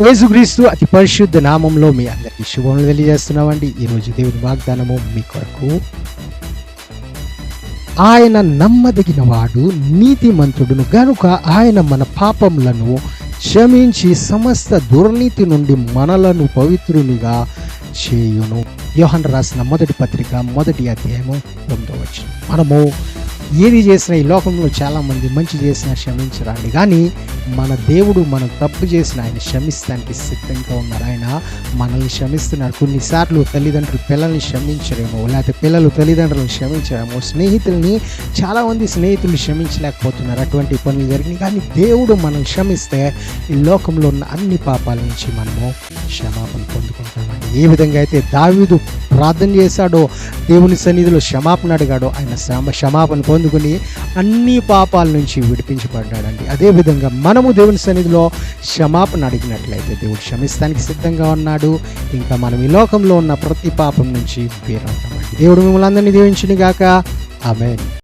యేసుక్రీస్తు అతి పరిశుద్ధ నామంలో మీ అందరికీ శుభములు తెలియజేస్తున్నామండి. ఈరోజు దేవుని వాగ్దానము మీ కొరకు. ఆయన నమ్మదగిన వాడు, నీతిమంతుడును గనుక ఆయన మన పాపములను క్షమించి సమస్త దుర్నీతి నుండి మనలను పవిత్రునిగా చేయును. యోహాను రాసిన మొదటి పత్రిక 1వ అధ్యాయము 9వ వచనం. మనము ఏది చేసినా ఈ లోకంలో చాలామంది మంచి చేసినా క్షమించరండి, కానీ మన దేవుడు మనం తప్పు చేసిన ఆయన క్షమిస్తానికి సిద్ధంగా ఉన్నారు. ఆయన మనల్ని క్షమిస్తున్నారు. కొన్నిసార్లు తల్లిదండ్రులు పిల్లల్ని క్షమించరేమో, లేకపోతే పిల్లలు తల్లిదండ్రులను క్షమించరేమో, స్నేహితుల్ని చాలామంది స్నేహితులు క్షమించలేకపోతున్నారు. అటువంటి పనులు జరిగినాయి. కానీ దేవుడు మనం క్షమిస్తే ఈ లోకంలో ఉన్న అన్ని పాపాల నుంచి మనము క్షమాపణ పొందుకుంటామండి. ఏ విధంగా అయితే దావీదు ప్రార్థన చేశాడో, దేవుని సన్నిధిలో క్షమాపణ అడిగాడో, ఆయన క్షమాపణ పొందుకుని అన్ని పాపాల నుంచి విడిపించబడ్డాడండి. అదేవిధంగా మనము దేవుని సన్నిధిలో క్షమాపణ అడిగినట్లయితే దేవుడు క్షమిస్తానికి సిద్ధంగా ఉన్నాడు. ఇంకా మనం ఈ లోకంలో ఉన్న ప్రతి పాపం నుంచి వేరవుతామండి. దేవుడు మిమ్మల్ని అందరినీ దీవించును గాక. ఆమేన్.